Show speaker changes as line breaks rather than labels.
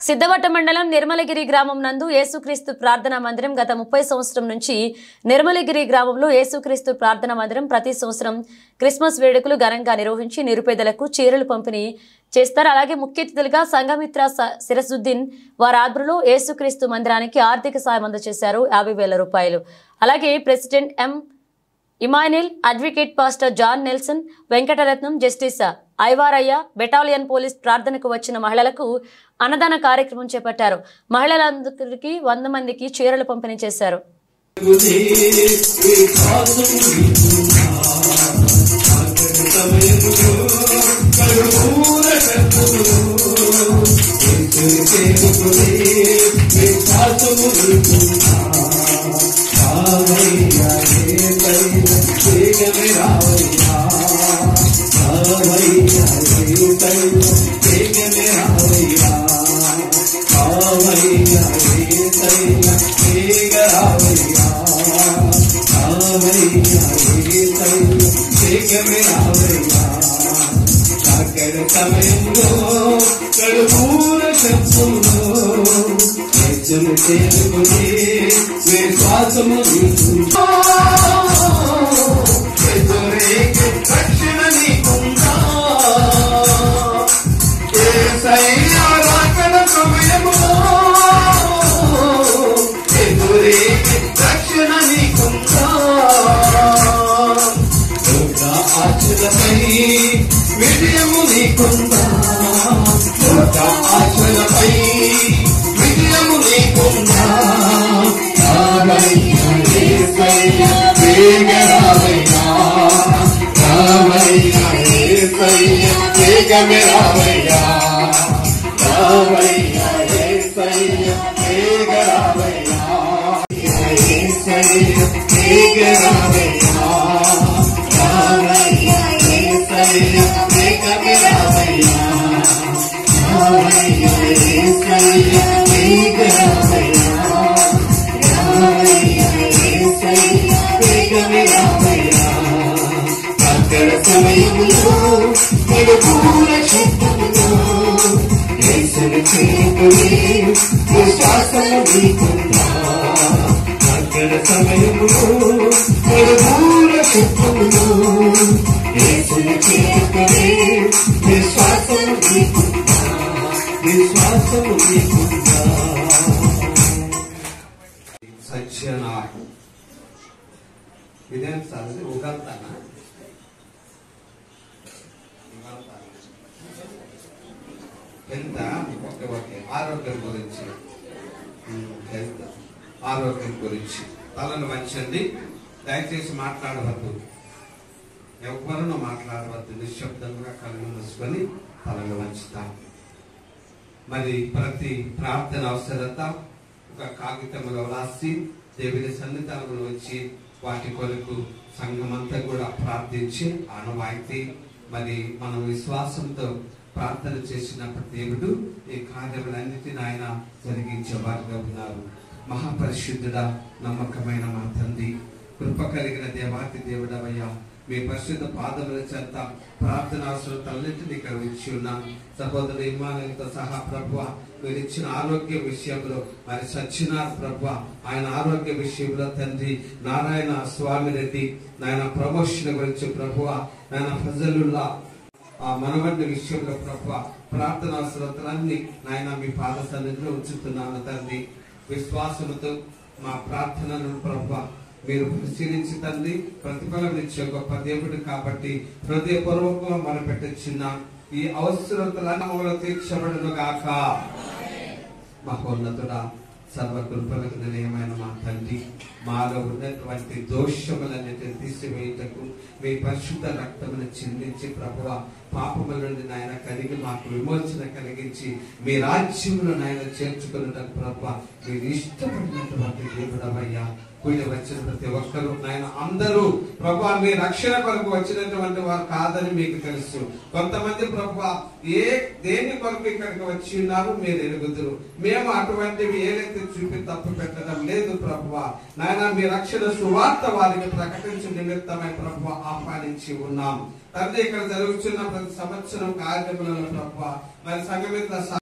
సిద్ధవట్ట మండలం నిర్మలగిరి గ్రామం నందు యేసుక్రీస్తు ప్రార్థనా మందిరం గత 30 సంవత్సరం నుంచి నిర్మలగిరి గ్రామంలో యేసుక్రీస్తు ప్రార్థనా మందిరం ప్రతి సంవత్సరం క్రిస్మస్ వేడుకలు ఘనంగా నిర్వహించి నిరుపేదలకు చీరలు పంపిణీ చేస్తారు. అలాగే ముఖ్య అతిథులుగా సంఘమిత్ర సిరసుద్దీన్ వారి ఆధ్వర్యంలో యేసుక్రీస్తు మందిరానికి ఆర్థిక సాయం అందజేశారు 50,000 రూపాయలు. అలాగే president M Emmanuel, advocate pastor John Nelson, Venkataratnam, justice Aivaraiah, battalion police ప్రార్థనకు వచ్చిన మహిళలకు అన్నదాన కార్యక్రమం చేపట్టారు. మహిళలందరికీ 100 మందికి చీరలు పంపిణీ చేశారు.
ఆరోగ్యం గురించి తలను వంచండి. దయచేసి మాట్లాడవద్దు, ఎవరు మాట్లాడవద్దు. నిశ్శబ్దంగా కళ్ళు మూసుకొని తలను వంచుతాం. మరి ప్రతి ప్రార్థన అవసరత ఒక కాగితంలో రాసి దేవుని సన్నిధానంలో వచ్చి వాటి కొరకు సంఘమంతా కూడా ప్రార్థించి ఆనవాయితీ. మరి మనం విశ్వాసంతో ప్రార్థన చేసినప్పుడు దేవుడు ఈ కార్యములన్నిటిని ఆయన జరిగించేవారుగా ఉన్నారు. మహాపరిశుద్ధుడా, నమ్మకమైన మా తండ్రి, కృప కలిగిన దేవాతి దేవుడవయ్యా, మీ పరిశుద్ధ పాదముల చెంత ప్రార్థన అవసరతలన్నింటినీ ఇక్కడ ఇచ్చి ఉన్నాం. సహోదరు ఇమానుయల్తో సహా ప్రభువ, మీరు ఇచ్చిన ఆరోగ్య విషయంలో మరి సత్యనాథ్ ప్రభువ, ఆయన ఆరోగ్య విషయంలో తండ్రి నారాయణ స్వామి రెడ్డి నాయన ప్రమోషన్ గురించి ప్రభువ, నాయన ఫజలుల్లా మనవడి విషయంలో ప్రభువ, ప్రార్థన అవసరతలన్నీ నాయన మీ పాద సన్నిధిలో ఉంచుతున్నాను తండ్రి. విశ్వాసంతో మా ప్రార్థనను ప్రభువ మీరు పరిశీలించి తండ్రి ప్రతిఫలం ఇచ్చే గొప్ప దేవుడు కాబట్టి హృదయపూర్వకంగా మొరపెట్టుచున్నా ఈ అవసరతలను తీర్చబడును గాక. మహోన్నతుడా, సర్వకృపలకు నిలయమైన మా తండ్రి, మాలో ఉన్నటువంటి దోషములన్నిటిని తీసివేయుటకు మీ పరిశుద్ధ రక్తమును చిందించి ప్రభువ పాపముల నుండి నాయన కడిగి మాకు విమోచన కలిగించి మీ రాజ్యమును నాయన చేర్చుకున్నట్టు ప్రభువ మీరు ఇష్టపడినటువంటి దేవుడవయ్యా. కూడి వచ్చిన ప్రతి ఒక్కరు నాయన అందరూ ప్రభువా మీ రక్షణ కొరకు వచ్చినటువంటి వారు కాదని మీకు తెలుసు. కొంతమంది ప్రభువా దేని కొరకు ఇక్కడికి వచ్చి ఉన్నారు మీరు ఎరుగుదురు. మేము అటువంటివి ఏదైతే చూపి తప్పు పెట్టడం లేదు ప్రభువా. నాయన మీ రక్షణ సువార్త వారికి ప్రకటించే నిమిత్తమై ప్రభువా ఆహ్వానించి ఉన్నాం తండ్రి. ఇక్కడ జరుగుతున్న ప్రతి సంవత్సరం కార్యక్రమాలను ప్రభువా మరి సంఘమిత్ర